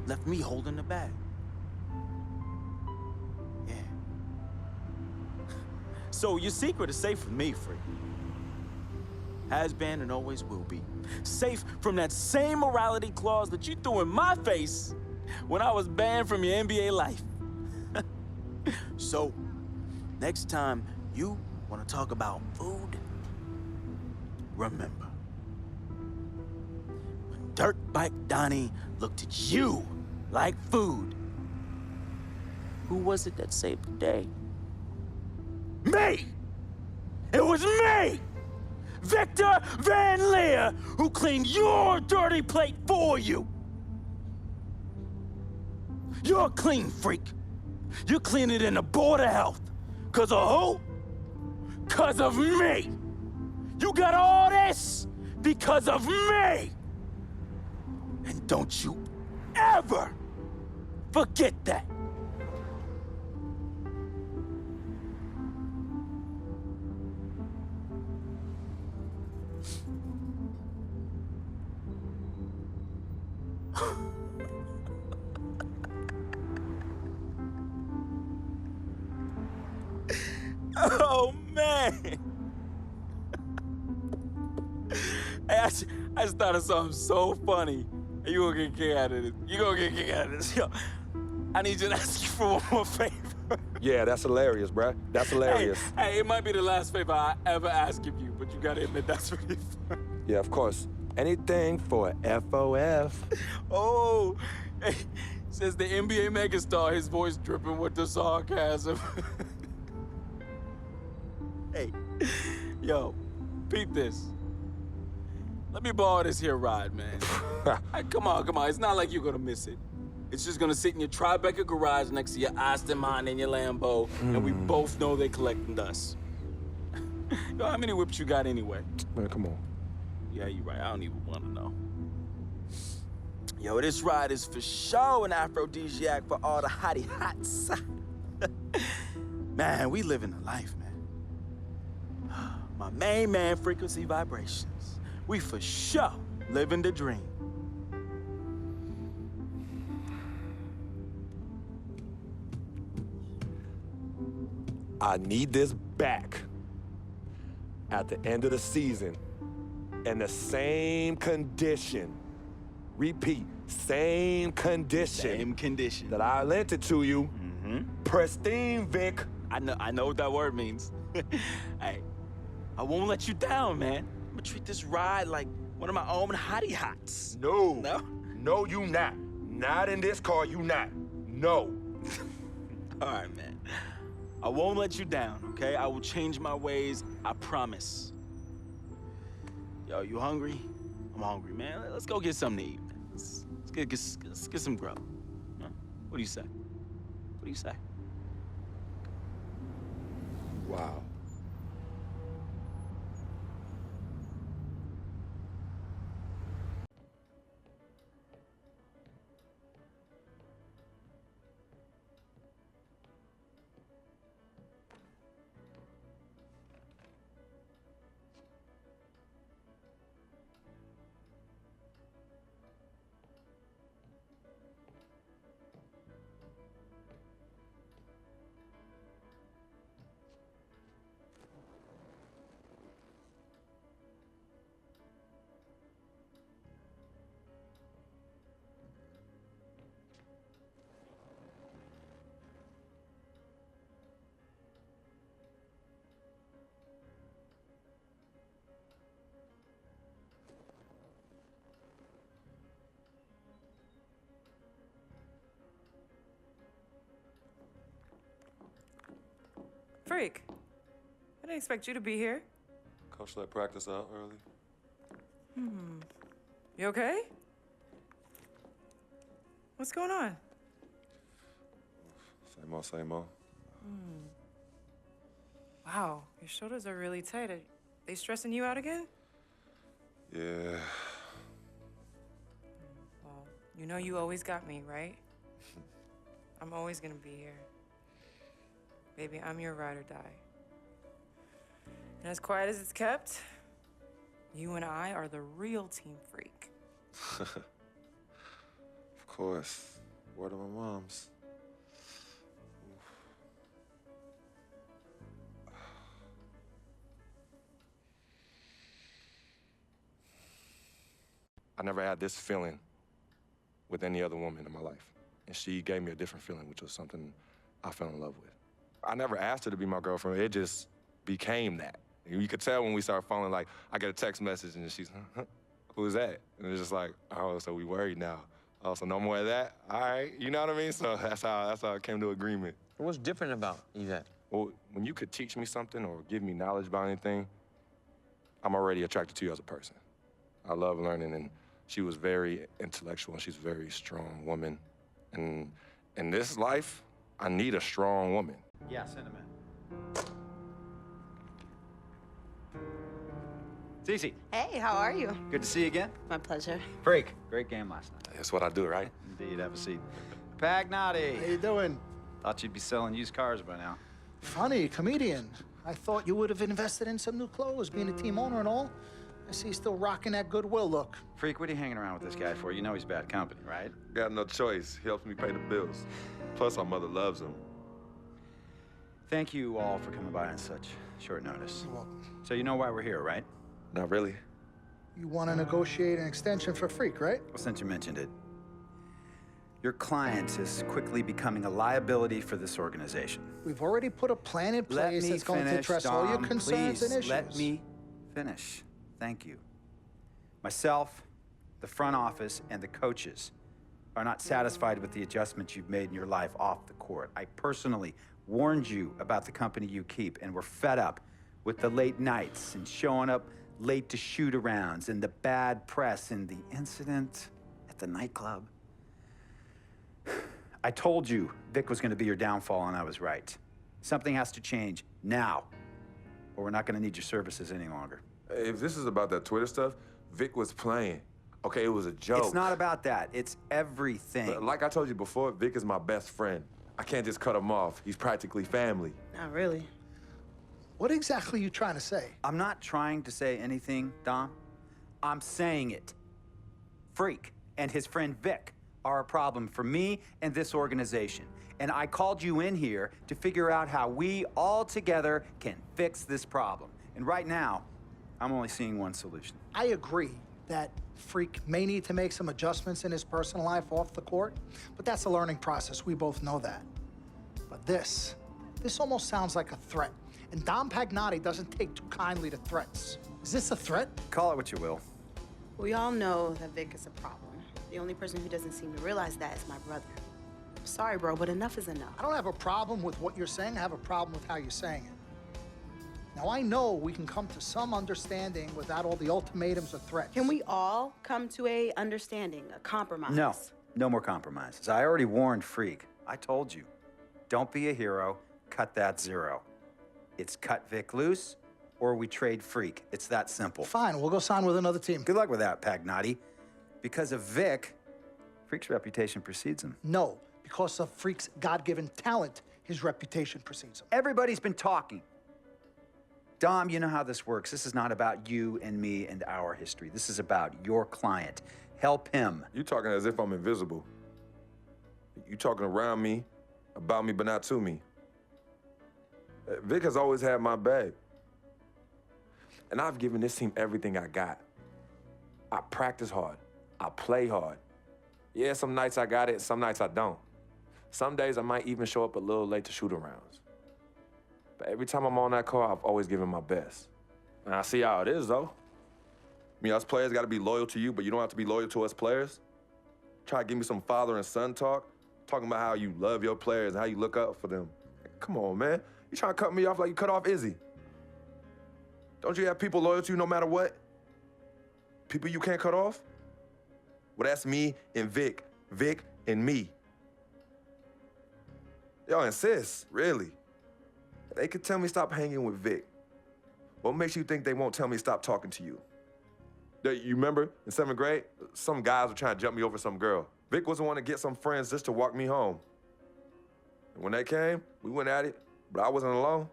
left me holding the bag. Yeah. So your secret is safe with me, Freak. Has been and always will be. Safe from that same morality clause that you threw in my face when I was banned from your NBA life. So, next time you want to talk about food, remember, when Dirtbike Donnie looked at you like food, who was it that saved the day? Me! It was me! Victor Van Leer, who cleaned your dirty plate for you! You're a clean freak. You clean it in the Board of Health. 'Cause of who? 'Cause of me! You got all this because of me! And don't you ever forget that! Oh, man! Hey, I just thought of something so funny. You gonna get a kick out of this. You gonna get a kick out of this. Yo, I need you to ask you for one more favor. Yeah, that's hilarious, bruh. That's hilarious. Hey, it might be the last favor I ever ask of you, but you gotta admit that's really funny. Yeah, of course. Anything for FOF. Oh, hey, says the NBA megastar, his voice dripping with the sarcasm. Hey, yo, peep this. Let me borrow this here ride, man. Hey, come on. It's not like you're gonna miss it. It's just gonna sit in your Tribeca garage next to your Aston Martin and your Lambo, and we both know they're collecting dust. Yo, how many whips you got anyway? Man, come on. Yeah, you're right. I don't even want to know. Yo, this ride is for sure an aphrodisiac for all the hottie hots. Man, we living the life, man. My main man, Frequency Vibrations. We for sure living the dream. I need this back at the end of the season in the same condition. Repeat, same condition. Same condition. That I lent it to you. Pristine, Vic. I know what that word means. Hey, I won't let you down, man. I'm gonna treat this ride like one of my own hottie hots. No. No? No, you not. Not in this car, you not. No. All right, man. I won't let you down, okay? I will change my ways, I promise. Yo, you hungry? I'm hungry, man. Let's go get something to eat, man. Let's get some grub. Huh? What do you say? What do you say? Wow. Freak, I didn't expect you to be here. Coach let practice out early. You okay? What's going on? Same old, same old. Wow, your shoulders are really tight. Are they stressing you out again? Yeah. Well, you know you always got me, right? I'm always gonna be here. Baby, I'm your ride or die. And as quiet as it's kept, you and I are the real Team Freak. Of course. Word of my mom's. I never had this feeling with any other woman in my life. And she gave me a different feeling, which was something I fell in love with. I never asked her to be my girlfriend. It just became that. You could tell when we started falling, like, I get a text message and she's, huh? Who's that? And it's just like, oh, so we worried now. Oh, so no more of that? All right, you know what I mean? So that's how I came to agreement. What's different about Yvette? Well, when you could teach me something or give me knowledge about anything, I'm already attracted to you as a person. I love learning, and she was very intellectual, and she's a very strong woman. And in this life, I need a strong woman. Yeah, send him in. Cece, Hey, how are you? good to see you again. My pleasure. Freak, great game last night. That's what I do, right? Indeed, have a seat. Pagnotti. How you doing? Thought you'd be selling used cars by now. Funny, comedian. I thought you would have invested in some new clothes, being a team owner and all. I see you still rocking that Goodwill look. Freak, what are you hanging around with this guy for? You know he's bad company, right? Got no choice. He helps me pay the bills. Plus, our mother loves him. Thank you all for coming by on such short notice. You're welcome. So you know why we're here, right? Not really. You want to negotiate an extension for Freak, right? Well, since you mentioned it, your client is quickly becoming a liability for this organization. We've already put a plan in Let place me that's going to finish, address all your Dom, concerns please. and issues. Let me finish. Thank you. Myself, the front office, and the coaches are not satisfied with the adjustments you've made in your life off the court. I personally warned you about the company you keep, and we're fed up with the late nights and showing up late to shoot-arounds and the bad press and the incident at the nightclub. I told you Vic was going to be your downfall, and I was right. Something has to change now, or we're not going to need your services any longer. If this is about that Twitter stuff, Vic was playing. Okay, it was a joke. It's not about that. It's everything. But like I told you before, Vic is my best friend. I can't just cut him off. He's practically family. Not really. What exactly are you trying to say? I'm not trying to say anything, Dom. I'm saying it. Freak and his friend Vic are a problem for me and this organization. And I called you in here to figure out how we all together can fix this problem. And right now, I'm only seeing one solution. I agree that Freak may need to make some adjustments in his personal life off the court, but that's a learning process. We both know that. But this almost sounds like a threat. And Dom Pagnotti doesn't take too kindly to threats. Is this a threat? Call it what you will. We all know that Vic is a problem. The only person who doesn't seem to realize that is my brother. I'm sorry, bro, but enough is enough. I don't have a problem with what you're saying. I have a problem with how you're saying it. Now, I know we can come to some understanding without all the ultimatums or threats. Can we all come to a understanding, a compromise? No more compromises. I already warned Freak. I told you. Don't be a hero. Cut that zero. It's cut Vic loose, or we trade Freak. It's that simple. Fine, we'll go sign with another team. Good luck with that, Pagnotti. Because of Vic, Freak's reputation precedes him. No, because of Freak's God-given talent, his reputation precedes him. Everybody's been talking. Dom, you know how this works. This is not about you and me and our history. This is about your client. Help him. You talking as if I'm invisible. You talking around me, about me, but not to me. Vic has always had my back. And I've given this team everything I got. I practice hard. I play hard. Yeah, some nights I got it, some nights I don't. Some days I might even show up a little late to shoot-arounds. But every time I'm on that court, I've always given my best. And I see how it is, though. I mean, us players got to be loyal to you, but you don't have to be loyal to us players. Try to give me some father and son talk, talking about how you love your players and how you look up for them. Come on, man. You trying to cut me off like you cut off Izzy. Don't you have people loyal to you no matter what? People you can't cut off? Well, that's me and Vic. Vic and me. Y'all insist, really. They could tell me stop hanging with Vic. What makes you think they won't tell me stop talking to you? You remember in 7th grade, some guys were trying to jump me over some girl. Vic was the one to get some friends just to walk me home. And when they came, we went at it, but I wasn't alone.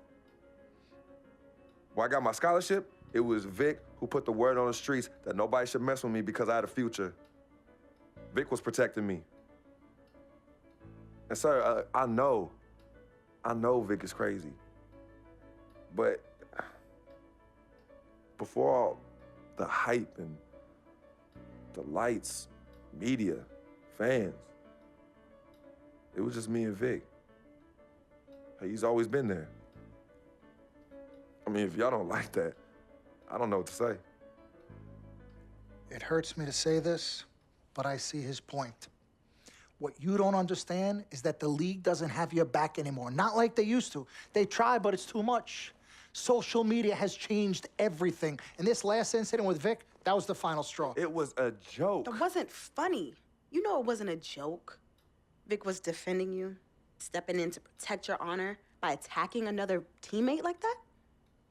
When I got my scholarship, it was Vic who put the word on the streets that nobody should mess with me because I had a future. Vic was protecting me. And sir, I know Vic is crazy. But before all the hype and the lights, media, fans, it was just me and Vic. Hey, he's always been there. I mean, if y'all don't like that, I don't know what to say. It hurts me to say this, but I see his point. What you don't understand is that the league doesn't have your back anymore. Not like they used to. They try, but it's too much. Social media has changed everything. And this last incident with Vic, that was the final straw. It was a joke. It wasn't funny. You know it wasn't a joke. Vic was defending you, stepping in to protect your honor by attacking another teammate like that?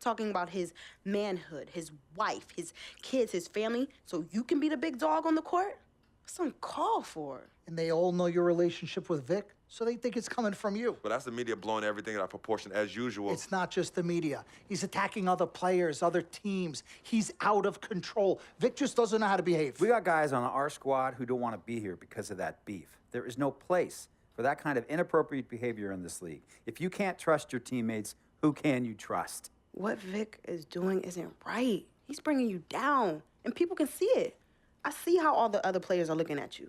Talking about his manhood, his wife, his kids, his family, so you can be the big dog on the court? That's uncalled for. And they all know your relationship with Vic, so they think it's coming from you. But that's the media blowing everything out of proportion as usual. It's not just the media. He's attacking other players, other teams. He's out of control. Vic just doesn't know how to behave. We got guys on our squad who don't want to be here because of that beef. There is no place for that kind of inappropriate behavior in this league. If you can't trust your teammates, who can you trust? What Vic is doing isn't right. He's bringing you down, and people can see it. I see how all the other players are looking at you.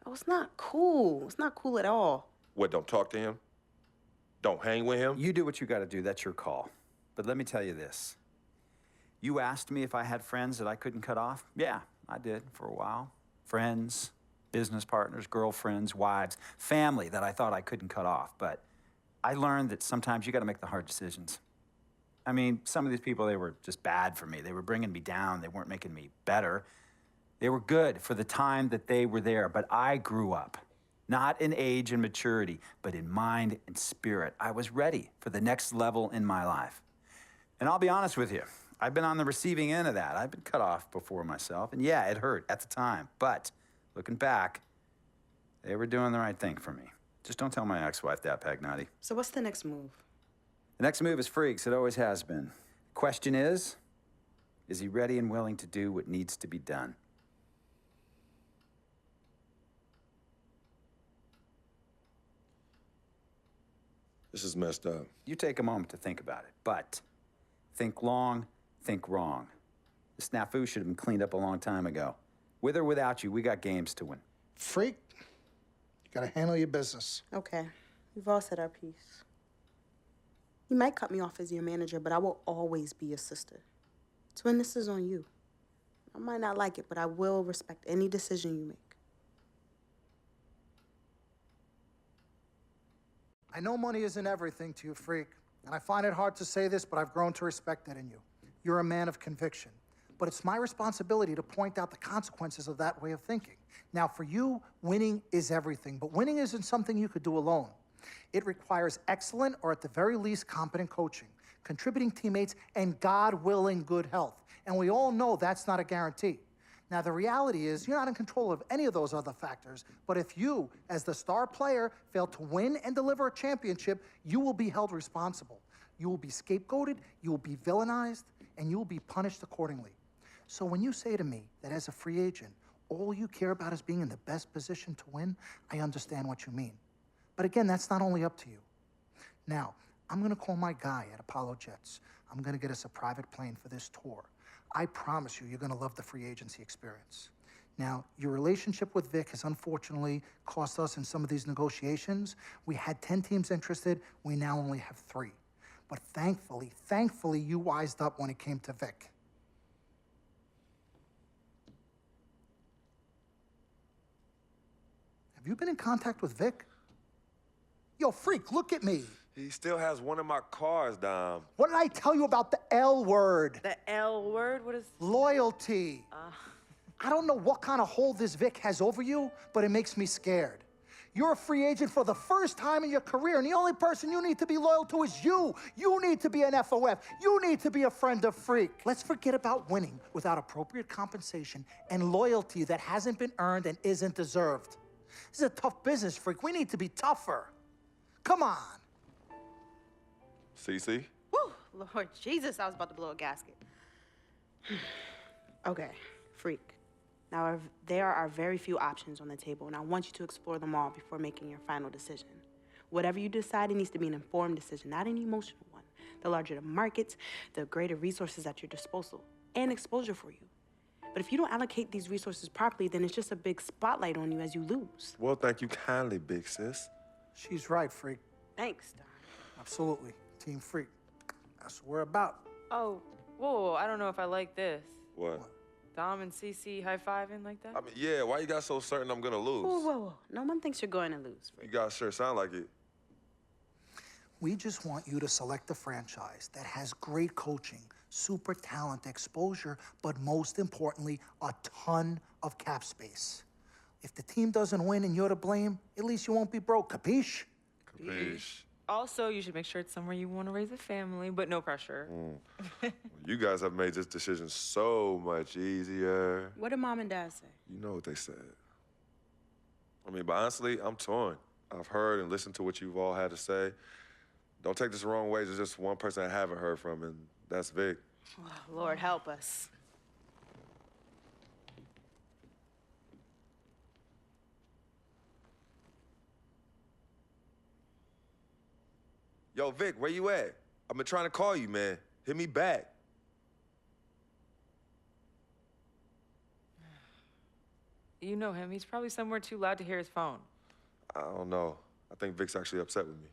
Oh, it's not cool. It's not cool at all. What, don't talk to him? Don't hang with him? You do what you got to do. That's your call. But let me tell you this. You asked me if I had friends that I couldn't cut off? Yeah, I did for a while. Friends, business partners, girlfriends, wives, family that I thought I couldn't cut off. But I learned that sometimes you got to make the hard decisions. I mean, some of these people, they were just bad for me. They were bringing me down. They weren't making me better. They were good for the time that they were there, but I grew up. Not in age and maturity, but in mind and spirit. I was ready for the next level in my life. And I'll be honest with you, I've been on the receiving end of that. I've been cut off before myself, and yeah, it hurt at the time. But looking back, they were doing the right thing for me. Just don't tell my ex-wife that, Pagnotti. So what's the next move? The next move is Freaks. It always has been. The question is he ready and willing to do what needs to be done? This is messed up. You take a moment to think about it, but think long, think wrong. The snafu should have been cleaned up a long time ago. With or without you, we got games to win. Freak, you gotta handle your business. Okay, we've all said our piece. You might cut me off as your manager, but I will always be your sister. Twin, this is on you. I might not like it, but I will respect any decision you make. I know money isn't everything to you, Freak, and I find it hard to say this, but I've grown to respect it in you. You're a man of conviction. But it's my responsibility to point out the consequences of that way of thinking. Now, for you, winning is everything, but winning isn't something you could do alone. It requires excellent, or at the very least, competent coaching, contributing teammates, and God willing, good health. And we all know that's not a guarantee. Now, the reality is you're not in control of any of those other factors, but if you, as the star player, fail to win and deliver a championship, you will be held responsible. You will be scapegoated, you will be villainized, and you will be punished accordingly. So when you say to me that as a free agent, all you care about is being in the best position to win, I understand what you mean. But again, that's not only up to you. Now, I'm gonna call my guy at Apollo Jets. I'm gonna get us a private plane for this tour. I promise you, you're gonna love the free agency experience. Now, your relationship with Vic has unfortunately cost us in some of these negotiations. We had 10 teams interested, we now only have 3. But thankfully, you wised up when it came to Vic. Have you been in contact with Vic? Yo, Freak, look at me. He still has one of my cars, Dom. What did I tell you about the L word? The L word? What is... Loyalty. I don't know what kind of hold this Vic has over you, but it makes me scared. You're a free agent for the first time in your career, and the only person you need to be loyal to is you. You need to be an FOF. You need to be a friend of Freak. Let's forget about winning without appropriate compensation and loyalty that hasn't been earned and isn't deserved. This is a tough business, Freak. We need to be tougher. Come on. CC? Woo, Lord Jesus, I was about to blow a gasket. Okay, Freak. Now, there are very few options on the table, and I want you to explore them all before making your final decision. Whatever you decide, it needs to be an informed decision, not an emotional one. The larger the markets, the greater resources at your disposal and exposure for you. But if you don't allocate these resources properly, then it's just a big spotlight on you as you lose. Well, thank you kindly, big sis. She's right, Freak. Thanks, Don. Absolutely. Team Freak. That's what we're about. Oh, whoa, I don't know if I like this. What? Dom and CC high-fiving like that? I mean, yeah, why you got so certain I'm gonna lose? Whoa. No one thinks you're going to lose, You Freak. guys sure sound like it. We just want you to select a franchise that has great coaching, super talent, exposure, but most importantly, a ton of cap space. If the team doesn't win and you're to blame, at least you won't be broke, capiche? Capiche. Also, you should make sure it's somewhere you want to raise a family, but no pressure. You guys have made this decision so much easier. What did Mom and Dad say? You know what they said. I mean, but honestly, I'm torn. I've heard and listened to what you've all had to say. Don't take this the wrong way. There's just one person I haven't heard from, and that's Vic. Oh, Lord, help us. Yo, Vic, where you at? I've been trying to call you, man. Hit me back. You know him. He's probably somewhere too loud to hear his phone. I don't know. I think Vic's actually upset with me.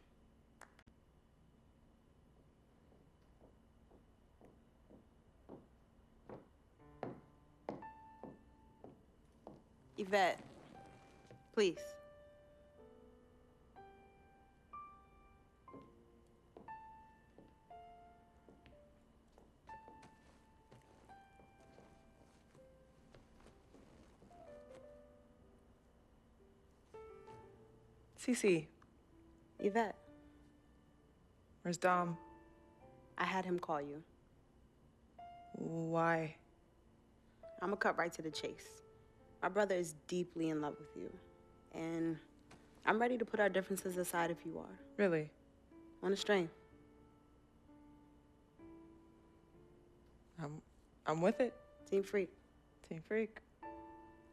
Yvette, please. CC, Yvette, where's Dom? I had him call you. Why? I'm gonna cut right to the chase. My brother is deeply in love with you, and I'm ready to put our differences aside if you are. Really? On a string. I'm with it. Team Freak. Team Freak.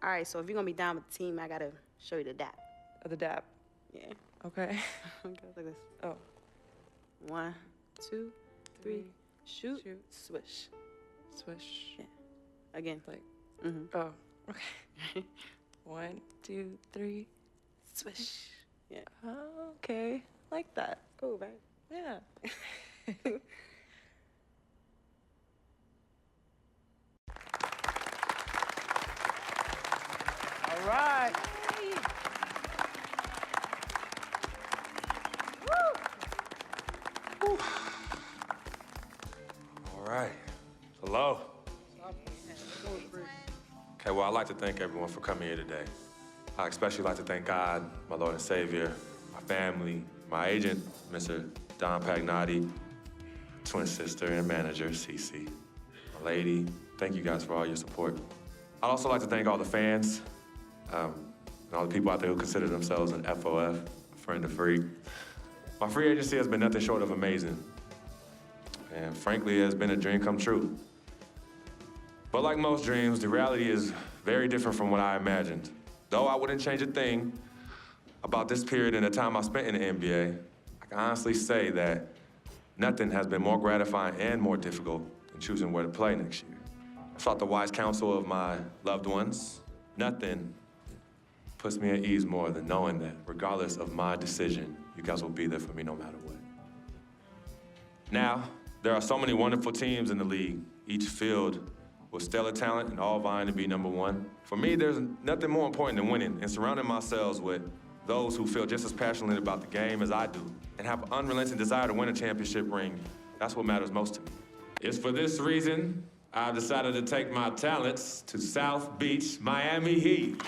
All right, so if you're gonna be down with the team, I gotta show you the dap. The dap. Yeah. Okay. Okay, like this. Oh. 1, 2, 3, shoot, Shoot. swish. Swish. Yeah. Again. Like, Mm-hmm. oh, okay. 1, 2, 3. Swish. Yeah. Oh, okay. Like that. Cool, right? Yeah. All right. All right. Hello. Okay, well, I'd like to thank everyone for coming here today. I especially like to thank God, my Lord and Savior, my family, my agent, Mr. Don Pagnotti, twin sister and manager, Cece, my lady. Thank you guys for all your support. I'd also like to thank all the fans, and all the people out there who consider themselves an FOF, a friend of Freak. My free agency has been nothing short of amazing. And frankly, it has been a dream come true. But like most dreams, the reality is very different from what I imagined. Though I wouldn't change a thing about this period and the time I spent in the NBA, I can honestly say that nothing has been more gratifying and more difficult than choosing where to play next year. I sought the wise counsel of my loved ones. Nothing puts me at ease more than knowing that regardless of my decision, you guys will be there for me no matter what. Now, there are so many wonderful teams in the league, each filled with stellar talent and all vying to be number one. For me, there's nothing more important than winning and surrounding myself with those who feel just as passionate about the game as I do and have an unrelenting desire to win a championship ring. That's what matters most to me. It's for this reason I've decided to take my talents to South Beach, Miami Heat.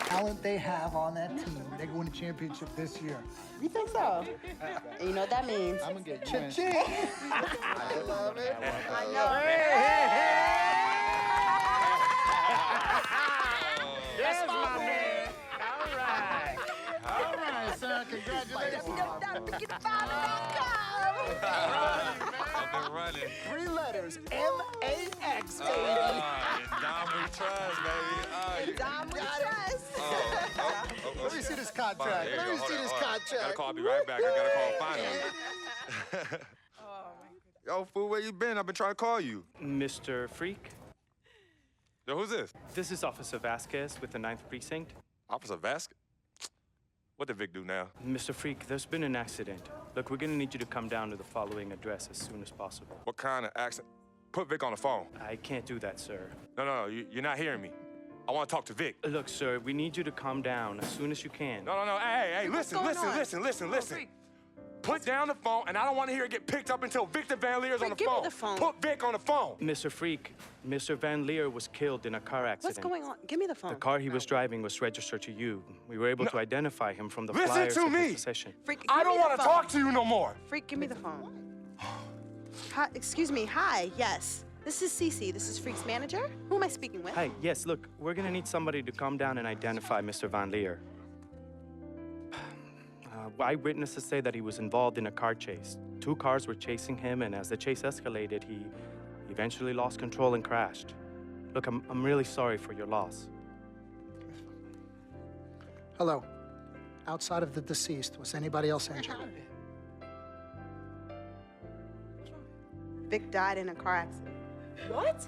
Talent they have on that team, they're going to championship this year. You think so? And you know what that means? I'm gonna get you in. I love it. I know. That's my man. All right, son. Congratulations. Get the father, come. and running. 3 letters, M-A-X, baby. Dom we trust, baby. Dom we trust. Let me see this contract. There you Let me go. see Hold this on. contract. Gotta call, I'll be right back. I gotta call finally. Yo, fool, where you been? I've been trying to call you. Mr. Freak, Yo, who's this? this is Officer Vasquez with the 9th Precinct. Officer Vasquez? What did Vic do now? Mr. Freak, there's been an accident. Look, we're gonna need you to come down to the following address as soon as possible. What kind of accident? Put Vic on the phone. I can't do that, sir. No, you're not hearing me. I want to talk to Vic. Look, sir, we need you to come down as soon as you can. No. Hey, listen. Put down the phone, and I don't want to hear it get picked up until Victor Van Leer's on the Give me phone. the phone. Put Vic on the phone. Mr. Freak, Mr. Van Leer was killed in a car accident. What's going on? Give me the phone. The car he was driving was registered to you. We were able to identify him from the Listen flyers to in his me. possession. Freak, give I don't me the want to phone. talk to you no more. Freak, give me the phone. Hi, excuse me. Hi. Yes. This is Cece. This is Freak's manager. Who am I speaking with? Hi, yes, look, we're gonna need somebody to come down and identify Mr. Van Leer. Eyewitnesses say that he was involved in a car chase. 2 cars were chasing him, and as the chase escalated, he eventually lost control and crashed. Look, I'm really sorry for your loss. Hello. Outside of the deceased, was anybody else injured? Vic died in a car accident. What?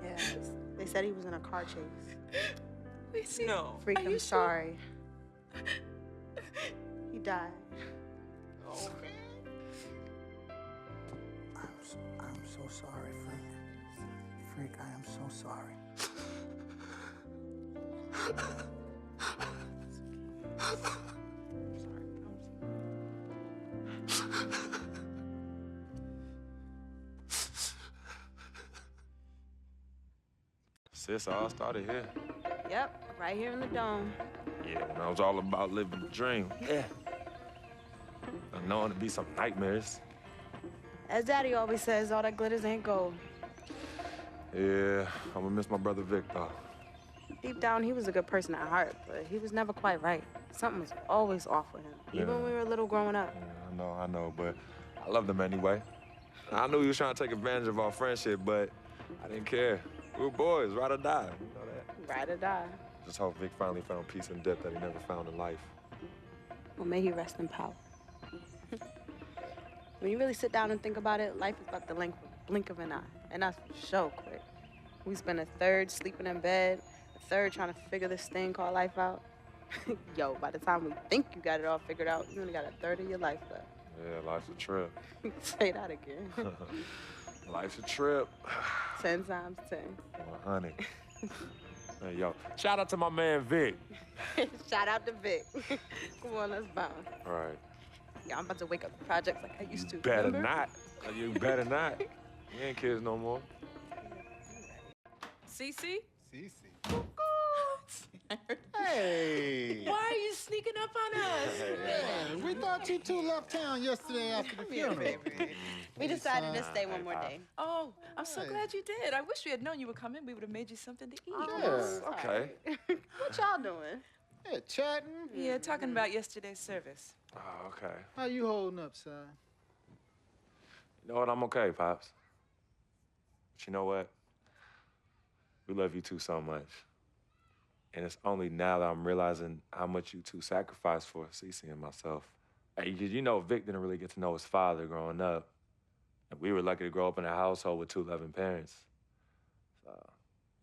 Yeah. They said he was in a car chase. No. Freak, Are I'm you sorry. He died. I'm so sorry, Freak. Freak, I am so sorry. Sis, all started here. Yep, right here in the dome. Yeah, when I was all about living the dream. Yeah. And knowing to be some nightmares. As Daddy always says, all that glitters ain't gold. Yeah, I'm gonna miss my brother Vic, though. Deep down, he was a good person at heart, but he was never quite right. Something was always off with him, even when we were little growing up. Yeah, I know, but I loved him anyway. I knew he was trying to take advantage of our friendship, but I didn't care. We were boys, ride or die. You know that? Ride or die. Just hope Vic finally found peace and depth that he never found in life. Well, may he rest in power. When you really sit down and think about it, life is about the blink of an eye, and that's so quick. We spend a third sleeping in bed, a third trying to figure this thing called life out. Yo, by the time we think you got it all figured out, you only got a third of your life left. Yeah, life's a trip. Say that again. Life's a trip. 10 times 10. Well, honey. Hey, yo, shout out to my man Vic. Shout out to Vic. Come on, let's bounce. All right. Yeah, I'm about to wake up the projects like I used to. Better remember? not. You better not. We ain't kids no more. Cece? Cece. Hey. Why are you sneaking up on us? Man, we thought you two left town yesterday after the funeral. We decided to stay one more day. Oh, I'm so glad you did. I wish we had known you were coming. We would have made you something to eat. Yes. Okay. What y'all doing? Yeah, chatting. Yeah, talking about yesterday's service. Oh, okay. How you holding up, son? You know what? I'm okay, Pops. But you know what? We love you two so much. And it's only now that I'm realizing how much you two sacrificed for Cece and myself. Hey, you know Vic didn't really get to know his father growing up. And we were lucky to grow up in a household with 2 loving parents.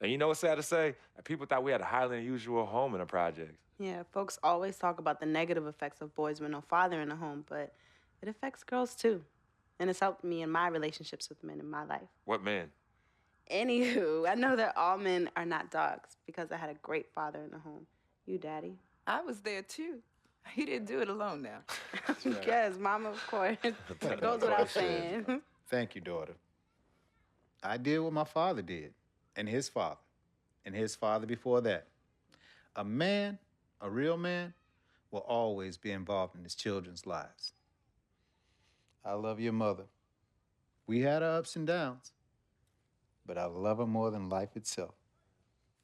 And you know what's sad to say? People thought we had a highly unusual home in the projects. Yeah, folks always talk about the negative effects of boys with no father in the home, but it affects girls too. And it's helped me in my relationships with men in my life. What man? Anywho, I know that all men are not dogs because I had a great father in the home. You, Daddy. I was there too. He didn't do it alone now. Yes, Mama, of course. It goes without saying. Thank you, daughter. I did what my father did, and his father before that. A man, a real man, will always be involved in his children's lives. I love your mother. We had our ups and downs, but I love her more than life itself.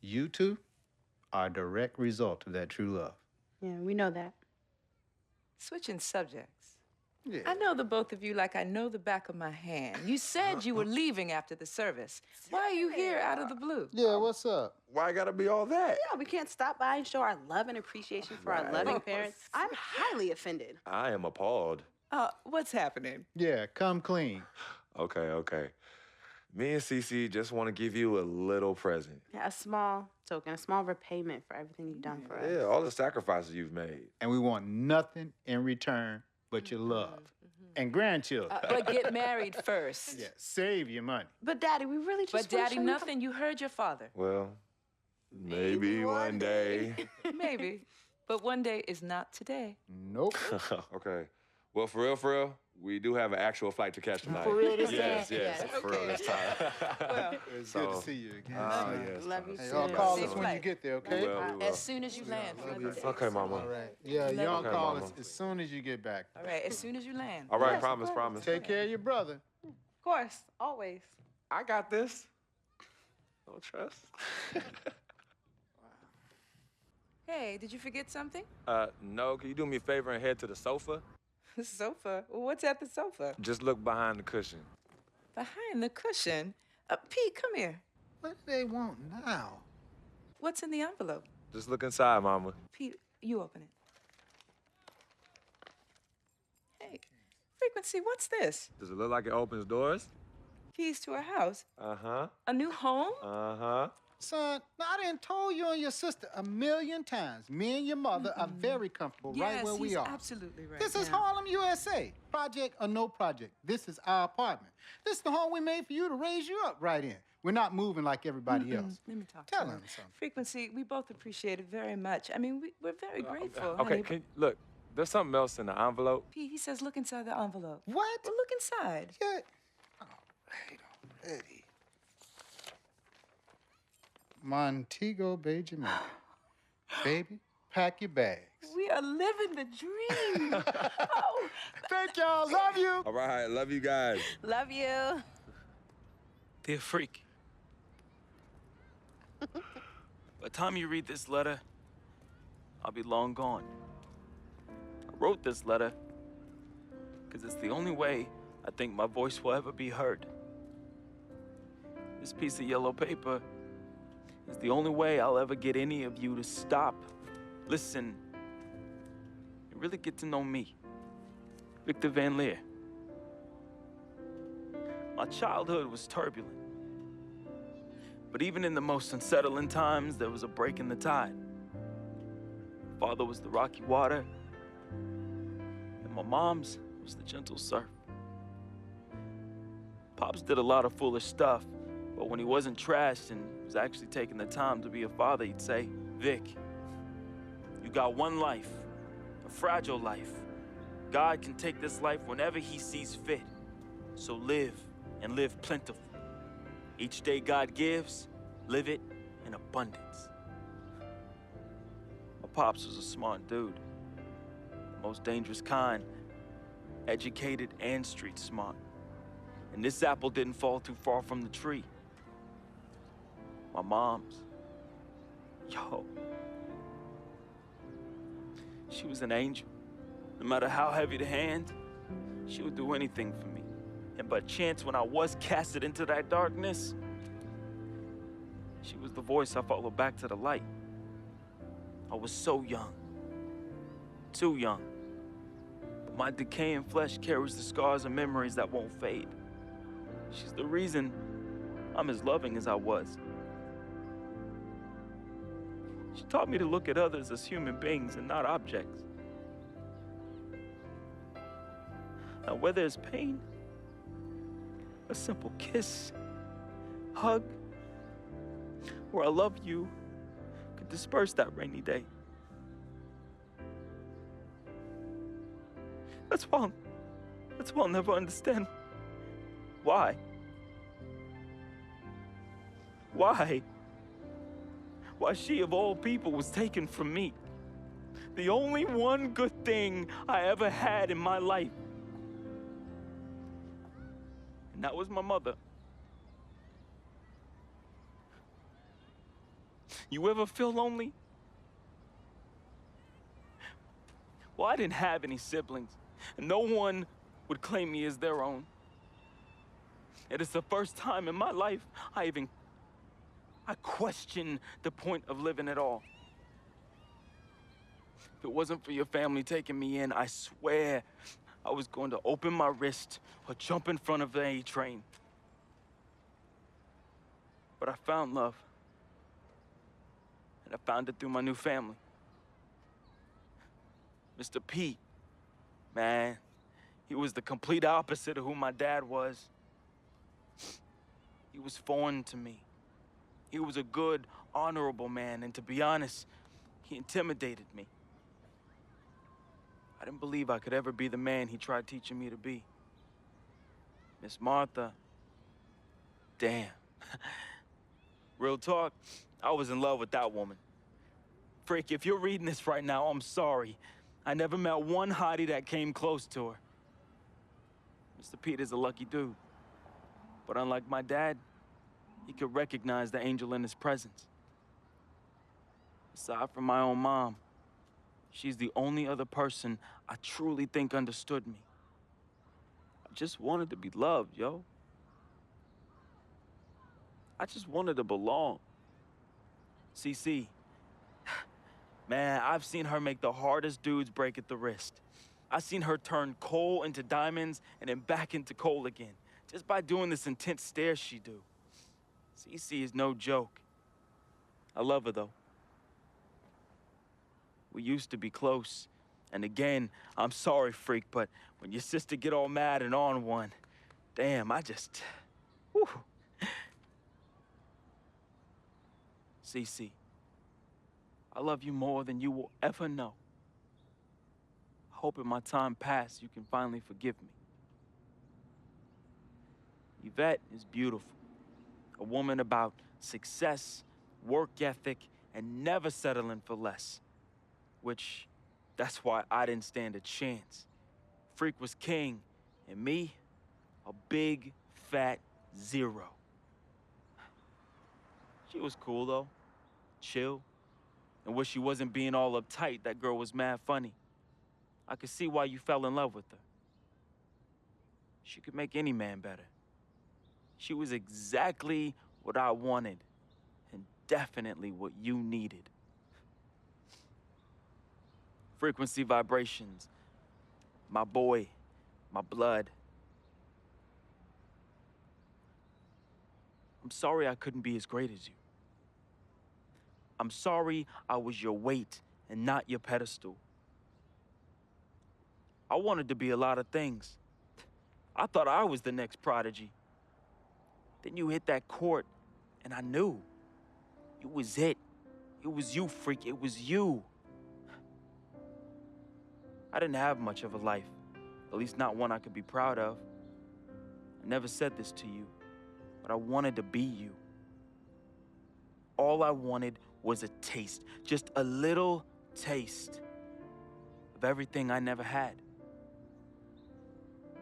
You two are a direct result of that true love. Yeah, we know that. Switching subjects. Yeah. I know the both of you like I know the back of my hand. You said you were leaving after the service. Why are you here out of the blue? Yeah, what's up? Why I gotta be all that? Yeah, we can't stop by and show our love and appreciation for our loving parents. I'm highly offended. I am appalled. What's happening? Yeah, come clean. Okay. Me and Cece just want to give you a little present. Yeah, a small token, a small repayment for everything you've done for us. Yeah, all the sacrifices you've made. And we want nothing in return but your love. And grandchildren. But get married first. Yeah, save your money. But Daddy, we really just But wanna Daddy, show you nothing. You heard your father. Well, maybe one day. Maybe. But one day is not today. Nope. Okay. Well, for real, we do have an actual flight to catch tonight. For real this Yes, time? yes, for real this time. Well, It's So- good to see you again. Yes. Love you Hey, too. y'all call Safe us when you flight. get there, okay? We as soon as you land. Okay, Mama. All right. Yeah, y'all Okay, call Mama. us as soon as you get back. All right, as soon as you land. All right, promise. Take care of your brother. Of course, always. I got this. No trust. Hey, did you forget something? No, can you do me a favor and head to the sofa? The sofa? What's at the sofa? Just look behind the cushion. Behind the cushion. Pete, come here. What do they want now? What's in the envelope? Just look inside, Mama. Pete, you open it. Hey, Frequency, what's this? Does it look like it opens doors? Keys to a house? Uh-huh. A new home? Uh-huh. Son, now, I done told you and your sister 1,000,000 times. Me and your mother are very comfortable right where we he's are. absolutely right. This is now. Harlem, USA. Project or no project. This is our apartment. This is the home we made for you to raise you up right in. We're not moving like everybody else. Let me talk Tell to him something. Frequency, we both appreciate it very much. I mean, we're very grateful. Okay, honey. look, there's something else in the envelope. Pete, he says look inside the envelope. What? Well, look inside. Yeah. All right, already. Montego Bay, Jamaica. Baby, pack your bags. We are living the dream. Oh, Thank y'all. Love you. All right, love you guys. love you. Dear Freak. By the time you read this letter, I'll be long gone. I wrote this letter because it's the only way I think my voice will ever be heard. This piece of yellow paper is the only way I'll ever get any of you to stop, listen, and really get to know me, Victor Van Leer. My childhood was turbulent. But even in the most unsettling times, there was a break in the tide. Father was the rocky water, and my mom's was the gentle surf. Pops did a lot of foolish stuff, but when he wasn't trashed and was actually taking the time to be a father, he'd say, Vic, you got one life, a fragile life. God can take this life whenever he sees fit. So live, and live plentiful. Each day God gives, live it in abundance. My pops was a smart dude, the most dangerous kind, educated and street smart. And this apple didn't fall too far from the tree. My mom's, she was an angel. No matter how heavy the hand, she would do anything for me. And by chance, when I was casted into that darkness, she was the voice I followed back to the light. I was so young, too young. But my decaying flesh carries the scars and memories that won't fade. She's the reason I'm as loving as I was. She taught me to look at others as human beings and not objects. Now, where there's pain, a simple kiss, hug, or I love you could disperse that rainy day. That's why I'll never understand why. Why she of all people was taken from me. The only one good thing I ever had in my life. And that was my mother. You ever feel lonely? Well, I didn't have any siblings. and no one would claim me as their own. It is the first time in my life I question the point of living at all. If it wasn't for your family taking me in, I swear I was going to open my wrist or jump in front of the A train. But I found love. And I found it through my new family. Mr. Pete, man, he was the complete opposite of who my dad was. He was foreign to me. He was a good, honorable man, and to be honest, he intimidated me. I didn't believe I could ever be the man he tried teaching me to be. Miss Martha, damn. Real talk, I was in love with that woman. Frick, if you're reading this right now, I'm sorry. I never met one hottie that came close to her. Mr. Pete is a lucky dude. But unlike my dad, he could recognize the angel in his presence. Aside from my own mom, she's the only other person I truly think understood me. I just wanted to be loved, yo. I just wanted to belong. CC, man, I've seen her make the hardest dudes break at the wrist. I've seen her turn coal into diamonds and then back into coal again, just by doing this intense stare she do. CC is no joke. I love her, though. We used to be close. And again, I'm sorry, freak, but when your sister get all mad and on one, damn, I just, whew. CC, I love you more than you will ever know. I hope in my time past you can finally forgive me. Yvette is beautiful. A woman about success, work ethic, and never settling for less. Which, that's why I didn't stand a chance. Freak was king, and me, a big, fat zero. She was cool, though. Chill. And when she wasn't being all uptight, that girl was mad funny. I could see why you fell in love with her. She could make any man better. She was exactly what I wanted, and definitely what you needed. Frequency vibrations, my boy, my blood. I'm sorry I couldn't be as great as you. I'm sorry I was your weight and not your pedestal. I wanted to be a lot of things. I thought I was the next prodigy. Then you hit that court, and I knew. It was it. It was you, freak. It was you. I didn't have much of a life, at least not one I could be proud of. I never said this to you, but I wanted to be you. All I wanted was a taste, just a little taste of everything I never had.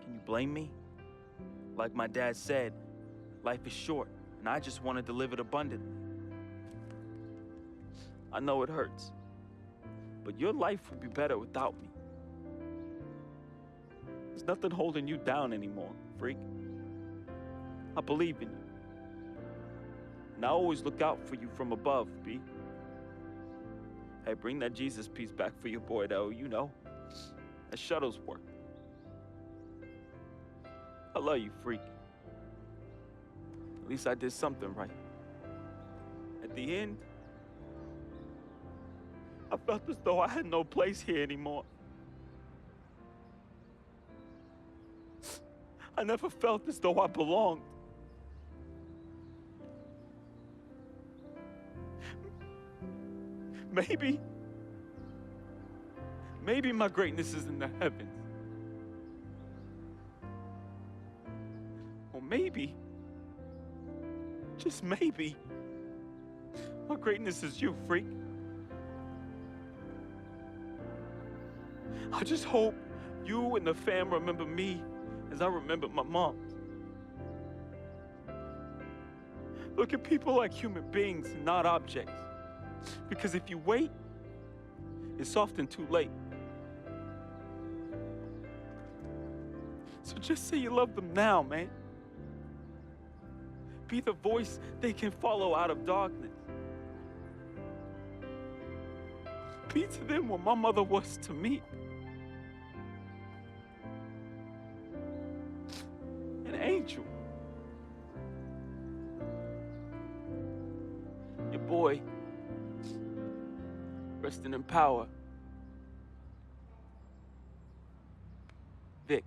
Can you blame me? Like my dad said, life is short, and I just wanted to live it abundantly. I know it hurts, but your life would be better without me. There's nothing holding you down anymore, freak. I believe in you. And I always look out for you from above, B. Hey, bring that Jesus piece back for your boy, though, you know. That shuttle's work. I love you, freak. At least I did something right. At the end, I felt as though I had no place here anymore. I never felt as though I belonged. Maybe my greatness is in the heavens. Or maybe, just maybe, my greatness is you, freak. I just hope you and the fam remember me as I remember my mom. Look at people like human beings and not objects. Because if you wait, it's often too late. So just say you love them now, man. Be the voice they can follow out of darkness. Be to them what my mother was to me. An angel. Your boy, resting in power. Vic.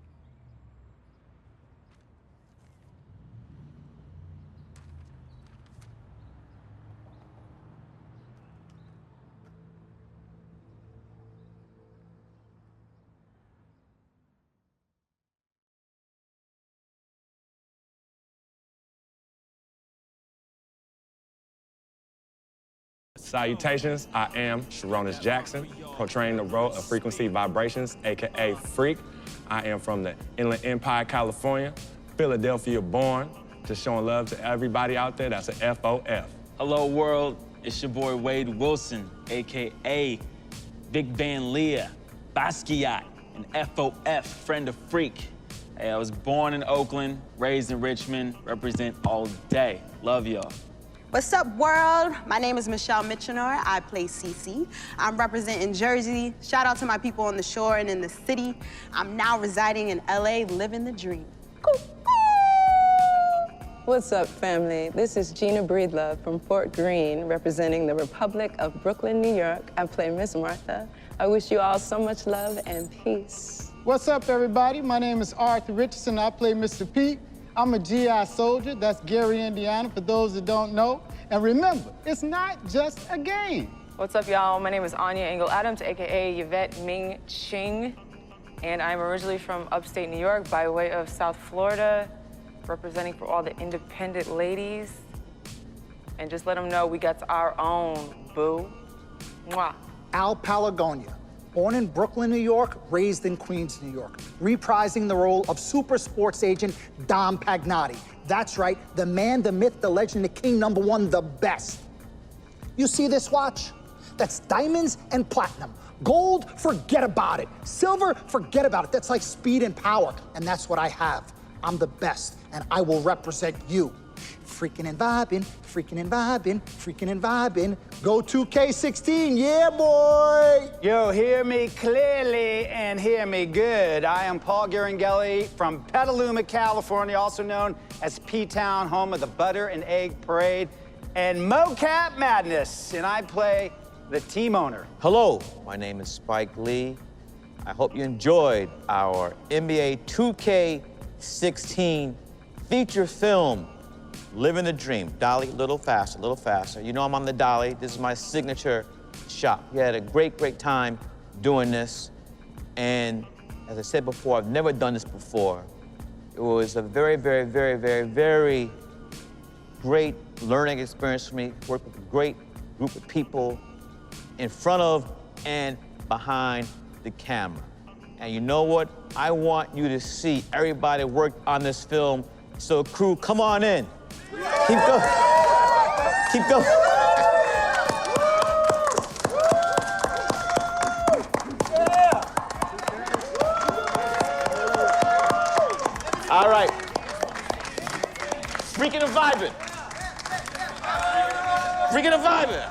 Salutations, I am Sharonis Jackson, portraying the role of Frequency Vibrations, AKA Freak. I am from the Inland Empire, California, Philadelphia born, just showing love to everybody out there. That's a FOF. Hello, world. It's your boy Wade Wilson, AKA Big Van Leah, Basquiat, and FOF, friend of Freak. Hey, I was born in Oakland, raised in Richmond, represent all day. Love y'all. What's up, world? My name is Michelle Mitchenor. I play Cece. I'm representing Jersey. Shout out to my people on the shore and in the city. I'm now residing in LA, living the dream. What's up, family? This is Gina Breedlove from Fort Greene, representing the Republic of Brooklyn, New York. I play Miss Martha. I wish you all so much love and peace. What's up, everybody? My name is Arthur Richardson. I play Mr. Pete. I'm a GI soldier. That's Gary, Indiana, for those that don't know. And remember, it's not just a game. What's up, y'all? My name is Anya Engel Adams, AKA Yvette Ming Ching. And I'm originally from upstate New York by way of South Florida, representing for all the independent ladies. And just let them know we got our own, boo. Mwah. Al Palagonia, born in Brooklyn, New York, raised in Queens, New York, reprising the role of super sports agent Dom Pagnotti. That's right, the man, the myth, the legend, the king, #1, the best. You see this watch? That's diamonds and platinum. Gold, forget about it. Silver, forget about it. That's like speed and power, and that's what I have. I'm the best, and I will represent you. Freaking and vibing, freaking and vibing, freaking and vibing. Go 2K16, yeah, boy! Yo, hear me clearly and hear me good. I am Paul Garangelli from Petaluma, California, also known as P-Town, home of the Butter and Egg Parade and Mocap Madness, and I play the team owner. Hello, my name is Spike Lee. I hope you enjoyed our NBA 2K16 feature film, Living the Dream. Dolly, a little faster, a little faster. You know I'm on the dolly. This is my signature shot. We had a great, great time doing this. And as I said before, I've never done this before. It was a very, very, very, very, very great learning experience for me. Worked with a great group of people in front of and behind the camera. And you know what? I want you to see everybody work on this film. So crew, come on in. Keep going. Keep going. All right. Freaking and vibing. Freaking and vibing.